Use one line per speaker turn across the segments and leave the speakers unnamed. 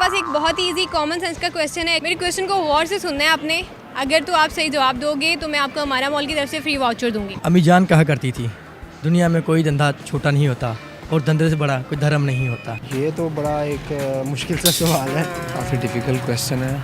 पास एक बहुत ही easy common sense का क्वेश्चन है। मेरे क्वेश्चन को गौर से सुनना है आपने। अगर तो आप सही जवाब दोगे तो मैं आपको हमारा मॉल की तरफ से फ्री वाउचर दूंगी।
अम्मी जान कहा करती थी, दुनिया में कोई धंधा छोटा नहीं होता और धंधे से बड़ा कोई धर्म नहीं होता।
ये तो बड़ा एक मुश्किल सा सवाल है, काफ़ी डिफ़िकल्ट क्वेश्चन है।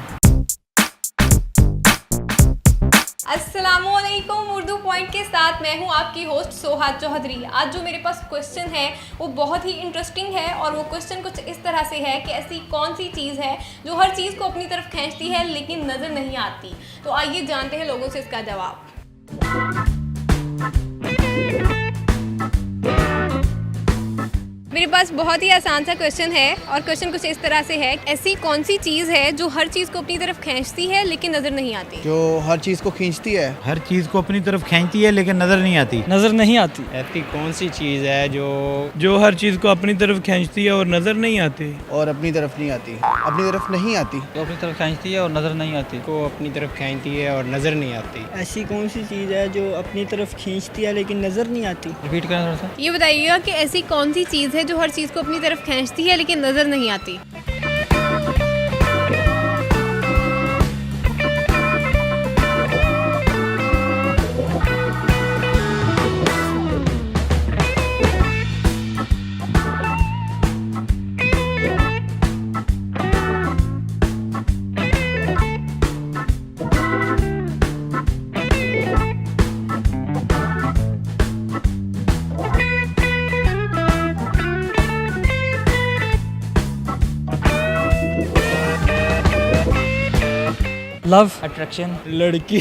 अस्सलामुअलैकुम, उर्दू पॉइंट के साथ मैं हूं आपकी होस्ट सोहाद चौधरी। आज जो मेरे पास क्वेश्चन है वो बहुत ही इंटरेस्टिंग है और वो क्वेश्चन कुछ इस तरह से है कि ऐसी कौन सी चीज़ है जो हर चीज़ को अपनी तरफ खींचती है लेकिन नज़र नहीं आती। तो आइए जानते हैं लोगों से इसका जवाब। मेरे पास बहुत ही आसान सा क्वेश्चन है और क्वेश्चन कुछ इस तरह से है, ऐसी कौन सी चीज़ है जो हर चीज़ को अपनी तरफ खींचती है लेकिन नज़र नहीं आती।
जो हर चीज़ को खींचती है,
हर चीज़ को अपनी तरफ खींचती है लेकिन नज़र नहीं आती।
नज़र नहीं आती।
ऐसी कौन सी चीज़ है जो हर चीज़ को अपनी तरफ खींचती है और नज़र नहीं आती।
और अपनी तरफ नहीं आती, अपनी तरफ नहीं आती।
जो अपनी तरफ खींचती है और नज़र नहीं आती।
को अपनी तरफ खींचती है और नज़र नहीं आती।
ऐसी कौन सी चीज़ है जो अपनी तरफ खींचती है लेकिन नज़र नहीं आती।
रिपीट करना थोड़ा सा।
ये बताइएगा कि ऐसी कौन सी चीज़ है जो हर चीज़ को अपनी तरफ खींचती है लेकिन नज़र नहीं आती।
लव, अट्रैक्शन,
लड़की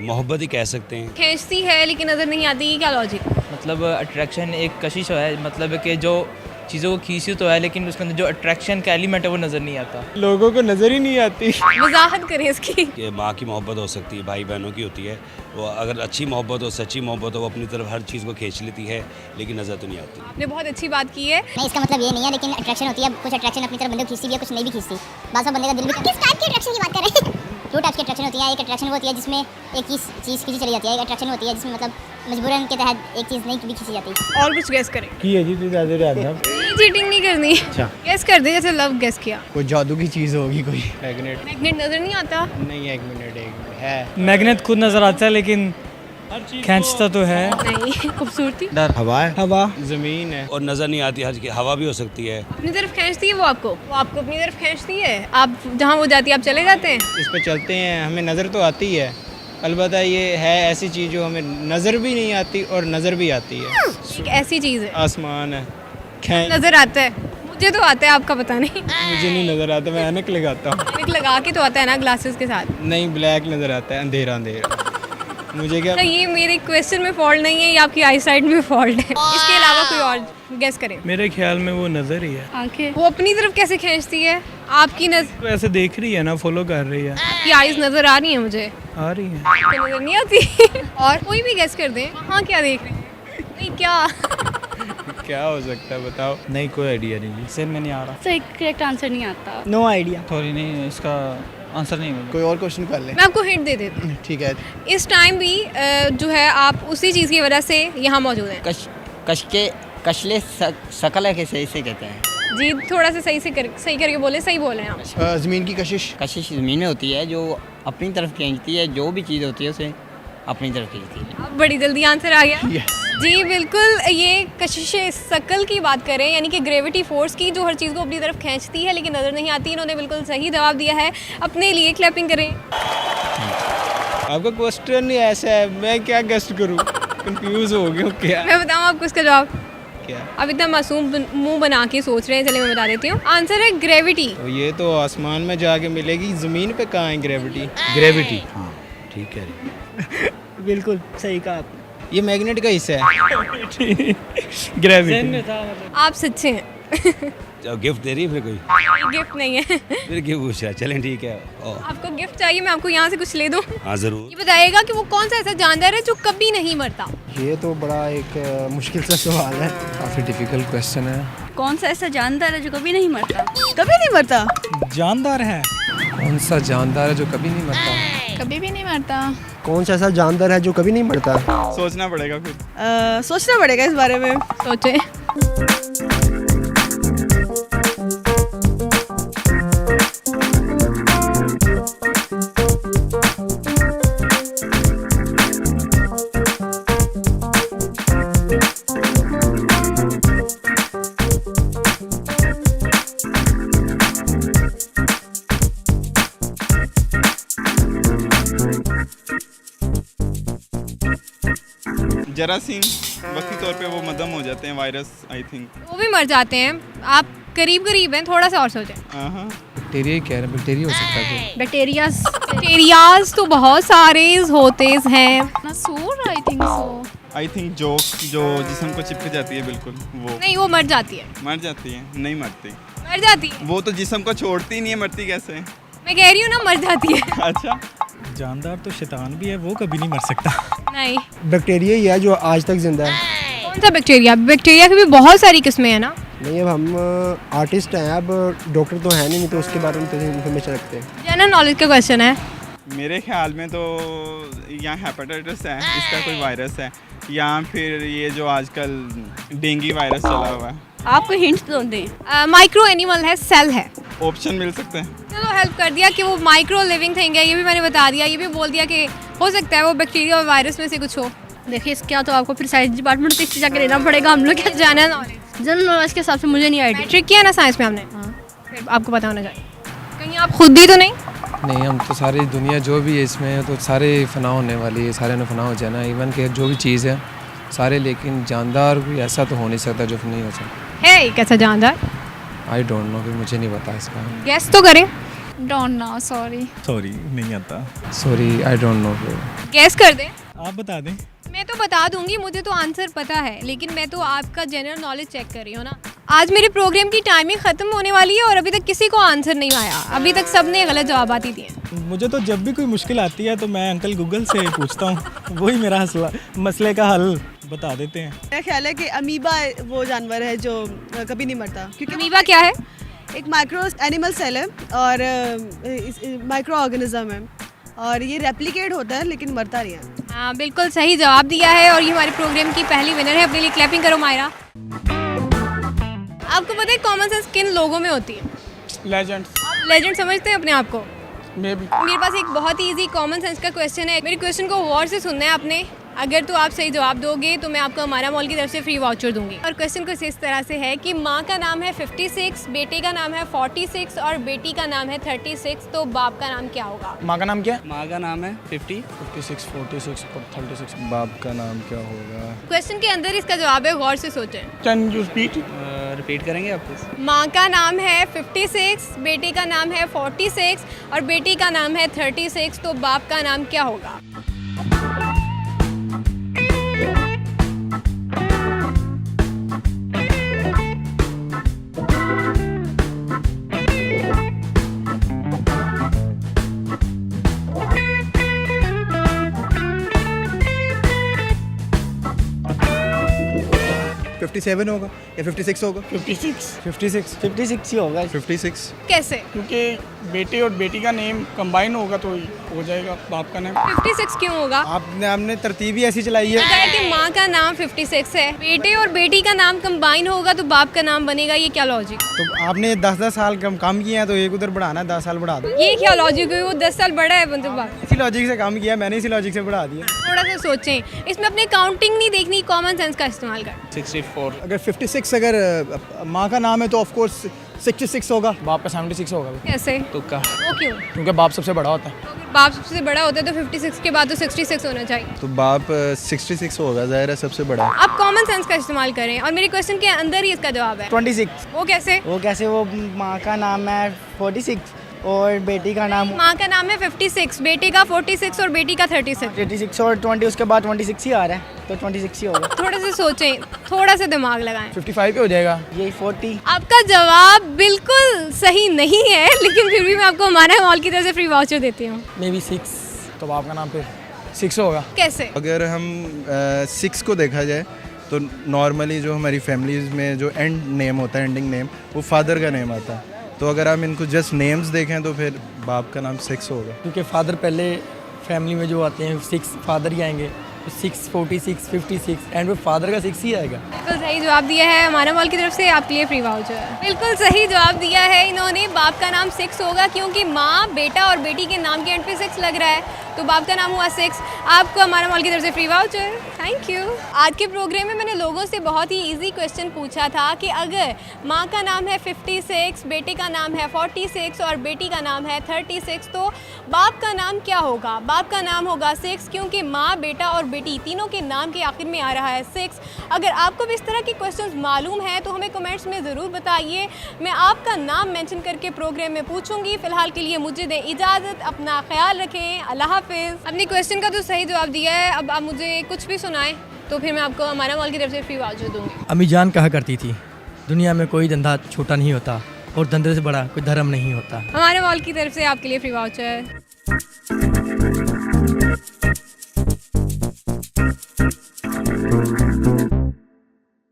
मोहब्बत ही कह सकते हैं।
खींचती है लेकिन नज़र नहीं आती, ये क्या लॉजिक?
मतलब अट्रैक्शन एक कशिश है, मतलब कि जो चीज़ों को खींची तो है लेकिन उसके अंदर जो अट्रैक्शन का एलिमेंट है वो नज़र नहीं आता।
लोगों को नज़र ही नहीं आती।
वजाहत करें इसकी।
कि माँ की मोहब्बत हो सकती है, भाई बहनों की होती है। वो अगर अच्छी मोहब्बत हो, सच्ची मोहब्बत हो, वो अपनी तरफ हर चीज़ को खींच लेती है लेकिन नज़र तो नहीं आती।
आपने बहुत अच्छी बात की है।
नहीं, इसका मतलब ये नहीं है, लेकिन अट्रैक्शन होती है। कुछ अट्रैक्शन अपनी तरफ बंदे को खींचती भी है, कुछ नहीं भी खींचती। बात बंदे का दिल भी। किस टाइप की अट्रैक्शन की बात कर रहे हैं? दो टाइप की अट्रैक्शन होती है। एक अट्रैक्शन वो होती है जिसमें एक चीज़ खींची चली जाती है। एक अट्रैक्शन होती है जिसमें मतलब मजबूरन के तहत एक चीज़ नहीं भी खींची जाती।
और कुछ गेस करें।
की है जी तू ज़्यादा
चीटिंग नहीं करनी।
अच्छा।
गेस कर दे, जैसे लव गेस किया।
कोई जादू की चीज़ होगी कोई।
मैग्नेट।
मैग्नेट नज़र नहीं आता।
नहीं, एक मिनट है।
मैग्नेट खुद नज़र आता है लेकिन खींचता तो है।
नहीं, खूबसूरती।
डर,
हवा है,
हवा,
ज़मीन है।
और नज़र नहीं आती, हर हवा भी हो सकती है।
अपनी तरफ खींचती है वो आपको अपनी तरफ खींचती है। आप जहाँ वो जाती है आप चले जाते हैं।
इस पर चलते हैं, हमें नज़र तो आती है, अलबत्ता ये है ऐसी चीज़ जो हमें नज़र भी नहीं आती और नज़र भी आती है।
एक ऐसी चीज़ है
आसमान है।
नज़र आता है। मुझे तो आता है, आपका पता नहीं।
मुझे नहीं नज़र आता, मैं ऐनक लगाता हूँ।
ऐनक लगा के तो आता है ना ग्लासेस के साथ।
नहीं, ब्लैक नज़र आता है, अंधेरा अंधेरा। मुझे क्या,
ये मेरे क्वेश्चन में फॉल्ट नहीं है, ये आपकी आई साइड में फॉल्ट है। इसके अलावा कोई और गेस करें।
मेरे ख्याल में वो नज़र ही है।
आंखें। वो अपनी तरफ कैसे खींचती है? आपकी नजर
तो ऐसे देख रही है ना, फॉलो कर रही है।
की आईज नजर आ रही है मुझे,
आ रही है।
तो नजर नहीं आती। और कोई भी गेस कर दें। हाँ, क्या देख रहे हैं? नहीं, क्या
क्या हो सकता है बताओ।
नहीं कोई आइडिया नहीं जी।
सेम में नहीं आ रहा।
सही करेक्ट आंसर नहीं आता।
No idea.
सॉरी, नहीं, इसका आंसर नहीं मिला।
कोई और क्वेश्चन कर ले।
मैं आपको हिंट दे देती हूँ।
ठीक है।
इस टाइम भी जो है आप उसी चीज़ की वजह से यहाँ मौजूद हैं।
कशले शकल है कैसे इसे कहते हैं?
जी, थोड़ा सा सही करके बोले। सही बोल रहे हैं आप।
ज़मीन की कशिश।
कशिश ज़मीन में होती है जो अपनी तरफ खींचती है, जो भी चीज़ होती है उसे अपनी तरफ खींचती है।
अब बड़ी जल्दी आंसर आ गया।
यस।
जी बिल्कुल, ये कशिश शकल की बात करें, यानी कि ग्रेविटी फोर्स की, जो हर चीज़ को अपनी तरफ खींचती है लेकिन नज़र नहीं आती। इन्होंने बिल्कुल सही जवाब दिया है। अपने लिए क्लैपिंग करें।
आपका क्वेश्चन ही ऐसा है, मैं क्या गेस्ट करूँ? कंफ्यूज हो गया हूँ। क्या
मैं बताऊँ आपको इसका जवाब?
क्या?
अब इतना मासूम मुंह बना के सोच रहे हैं, चले मैं बता देती हूँ। आंसर है ग्रेविटी।
तो ये तो आसमान में जाके मिलेगी, ज़मीन पे कहाँ है ग्रेविटी?
ग्रेविटी, हाँ ठीक है।
बिल्कुल सही कहा आपने।
ये मैग्नेट का हिस्सा है। ग्रेविटी।
आप सच्चे हैं।
गिफ्ट दे रही है फिर कोई?
गिफ्ट नहीं है।
फिर गिफ्ट पूछा, चलें ठीक है।
आपको गिफ्ट चाहिए, मैं आपको यहाँ से कुछ ले दूँ?
हाँ ज़रूर।
ये बताइएगा कि वो कौन सा ऐसा जानवर है जो कभी नहीं मरता।
ये तो बड़ा एक मुश्किल सा सवाल है, काफ़ी डिफ़िकल्ट क्वेश्चन है।
कौन सा ऐसा जानदार है जो कभी नहीं मरता? कभी नहीं मरता?
जानदार है।
कौन सा जानदार है जो कभी नहीं मरता?
कभी भी नहीं मरता।
कौन सा ऐसा जानदार है जो कभी नहीं मरता?
सोचना पड़ेगा कुछ।
सोचना पड़ेगा इस बारे में।
सोचे।
जरासीम वक्ती तौर पे वो मदम हो जाते हैं, वायरस आई थिंक।
वो भी मर जाते हैं। आप करीब करीब हैं, थोड़ा सा और सोचें।
हाँ,
बैक्टीरिया ही कह रहे हैं, बैक्टीरिया हो सकता है।
बैक्टीरियाज तो बहुत सारे होते हैं।
सूर I think so.
I think जो जिस्म को चिपक जाती है, बिल्कुल वो
नहीं, वो मर जाती है।
मर जाती है, नहीं मरती।
मर जाती है।
वो तो जिस्म को छोड़ती नहीं है, मरती कैसे?
मैं कह रही हूँ ना, मर जाती है।
अच्छा,
जानदार तो शैतान भी है, वो कभी नहीं मर सकता।
नहीं,
बैक्टीरिया ही है जो आज तक जिंदा है।
कौन सा बैक्टीरिया? बैक्टीरिया की भी बहुत सारी किस्में हैं ना।
नहीं, अब हम आर्टिस्ट हैं, अब डॉक्टर तो है नहीं तो उसके बारे में तो इन्फॉर्मेशन रखते हैं।
जनरल नॉलेज का क्वेश्चन है।
मेरे ख्याल में तो यहाँ हेपेटाइटिस है, इसका कोई वायरस है, या फिर ये जो आजकल डेंगू वायरस चला हुआ है।
आपको हिंट्स दो दें।
माइक्रो एनिमल है, सेल है।
ऑप्शन मिल सकते हैं?
चलो हेल्प कर दिया कि वो माइक्रो लिविंग थिंग है, ये भी मैंने बता दिया। ये भी बोल दिया कि हो सकता है वो बैक्टीरिया और वायरस में से कुछ हो।
देखिए इसका तो आपको फिर साइंस डिपार्टमेंट से जाकर लेना पड़ेगा। हम लोग क्या
जनरल नॉलेज,
जनरल नॉलेज के हिसाब से मुझे नहीं आइडिया।
मैट्रिक किया ना साइंस में हमने, फिर आपको पता होना चाहिए। कहीं आप खुद ही तो नहीं?
नहीं, हम तो सारी दुनिया जो भी है इसमें तो सारे फना होने वाली है, सारे ने फना हो जाना। इवन के जो भी चीज़ है सारे, लेकिन जानदार भी ऐसा तो हो नहीं सकता जो नहीं हो सकता
है। कैसा जानदार?
आई डोंट नो, कि मुझे नहीं पता इसका।
गेस तो करें।
Don't know, sorry.
सॉरी, नहीं आता।
Sorry, I don't know.
Guess कर दें?
आप बता दें।
मैं तो बता दूंगी, मुझे तो आंसर पता है, लेकिन मैं तो आपका जनरल नॉलेज चेक कर रही हूँ ना। आज मेरे प्रोग्राम की टाइमिंग खत्म होने वाली है और अभी तक किसी को आंसर नहीं आया। अभी तक सबने गलत जवाब ही दिए।
मुझे तो जब भी कोई मुश्किल आती है तो मैं अंकल गूगल से पूछता हूँ, वही मेरा मसले का हल बता देते हैं।
मेरा ख्याल है कि अमीबा वो जानवर है जो कभी नहीं मरता। क्योंकि
अमीबा क्या है?
एक माइक्रो एनिमल सेल है और माइक्रो ऑर्गेनिज्म है और ये रेप्लिकेट होता है लेकिन मरता नहीं है।
हाँ, बिल्कुल सही जवाब दिया है और ये हमारे प्रोग्राम की पहली विनर है। अपने लिए क्लैपिंग करो मायरा। आपको पता है कॉमन सेंस किन लोगों में होती है?
लेजेंड्स।
आप लेजेंड समझते हैं अपने आप को?
May be.
मेरे पास एक बहुत ही इजी कॉमन सेंस का क्वेश्चन है। मेरे क्वेश्चन को गौर से सुनना है आपने। अगर तो आप सही जवाब दोगे तो मैं आपको हमारा मॉल की तरफ से फ्री वाउचर दूंगी। और क्वेश्चन कुछ इस तरह से है कि माँ का नाम है 56, बेटे का नाम है 46 और बेटी का नाम है 36, तो बाप का नाम क्या होगा?
माँ का नाम क्या?
माँ का नाम है 50,
56, 46 और 36। बाप का नाम क्या होगा?
क्वेश्चन के अंदर इसका जवाब है, गौर से सोचें।
Can you repeat?
रिपीट करेंगे आपको?
माँ का नाम है 56, बेटे का नाम है 46 और बेटी का नाम है 36, तो बाप का नाम क्या होगा?
$57 होगा या 56 होगा? 56 ही होगा।
56।
कैसे?
क्योंकि बेटे और बेटी का नेम कंबाइन होगा तो हो जाएगा बाप का नेम।
56 क्यों होगा?
आपने तरतीब ही ऐसी चलाई है।
पता है कि माँ का नाम 56 है, बेटे और बेटी का नाम कंबाइन होगा तो बाप का नाम बनेगा। ये क्या लॉजिक?
तो आपने 10 साल काम किया है तो एक उधर बढ़ाना है, 10 साल बढ़ा दो।
ये क्या लॉजिक है? वो 10 साल बड़ा है मतलब बाप।
इसी लॉजिक से काम किया, मैंने इसी लॉजिक से बढ़ा दिया।
थोड़ा सा सोचें, इसमें अपने काउंटिंग नहीं देखनी, कॉमन सेंस का इस्तेमाल कर।
64।
अगर 56 अगर माँ का नाम है तो ऑफ कोर्स 66 होगा, बाप का 76 होगा।
कैसे?
तुक्का।
वो क्यों?
क्योंकि बाप सबसे बड़ा होता है।
तो अगर बाप सबसे बड़ा होता है तो 56 के बाद तो 66 होना चाहिए।
तो बाप 66 होगा, ज़ाहिर है सबसे बड़ा।
आप कॉमन सेंस का इस्तेमाल करें और मेरे क्वेश्चन के अंदर ही इसका जवाब है।
26।
वो कैसे?
वो माँ का नाम है 46 और बेटी का नाम
माँ का नाम है 56, बेटे का 46 और बेटी का 36।
86 और 20 उसके बाद 26 ही आ रहा है तो 26 ही होगा।
थोड़ा सा सोचें, थोड़ा सा दिमाग लगाएं।
55 पे हो जाएगा। यही 40।
आपका जवाब बिल्कुल सही नहीं है, लेकिन फिर भी मैं आपको हमारा मॉल की तरफ से फ्री वाउचर देती हूँ।
मे बी 6, तो बाप का नाम फिर 6 होगा।
कैसे?
अगर हम 6 को देखा जाए तो नॉर्मली जो हमारी फैमिलीज़ में जो एंड नेम होता है, एंडिंग नेम, वो फादर का नेम आता है। तो अगर हम इनको जस्ट नेम्स देखें तो फिर बाप का नाम 6 होगा।
क्योंकि फादर पहले फैमिली में जो आते हैं 6 फादर ही आएंगे, 6, 46, 56 एंड वो फादर का 6 ही आएगा।
बिल्कुल सही जवाब दिया है हमारा मॉल की तरफ से, आपके लिए फ्री वाउचर। बिल्कुल सही जवाब दिया है इन्होंने, बाप का नाम 6 होगा क्योंकि माँ, बेटा और बेटी के नाम के एंड पे 6 लग रहा है। तो बाप का नाम हुआ 6। आपको हमारा मॉल की तरफ से फ्री वाउचर। Thank you. आज के प्रोग्राम में मैंने लोगों से बहुत ही इजी क्वेश्चन पूछा था कि अगर माँ का नाम है 56, बेटे का नाम है 46 और बेटी का नाम है 36, तो बाप का नाम क्या होगा? बाप का नाम होगा 6, क्योंकि माँ, बेटा और बेटी तीनों के नाम के आखिर में आ रहा है 6। अगर आपको भी इस तरह के क्वेश्चंस मालूम है तो हमें कमेंट्स में ज़रूर बताइए। मैं आपका नाम मेंशन करके प्रोग्राम में पूछूंगी। फिलहाल के लिए मुझे दे इजाज़त। अपना ख्याल रखें। अल्लाह हाफिज़। अपने क्वेश्चन का तो सही जवाब दिया है, अब आप मुझे कुछ भी सुनाएं तो फिर मैं आपको हमारा मॉल की तरफ से फ्री वाउचर दूँगी।
अम्मी जान कहा करती थी, दुनिया में कोई धंधा छोटा नहीं होता और धंधे से बड़ा कोई धर्म नहीं होता।
हमारे मॉल की तरफ से आपके लिए फ्री वाउचर।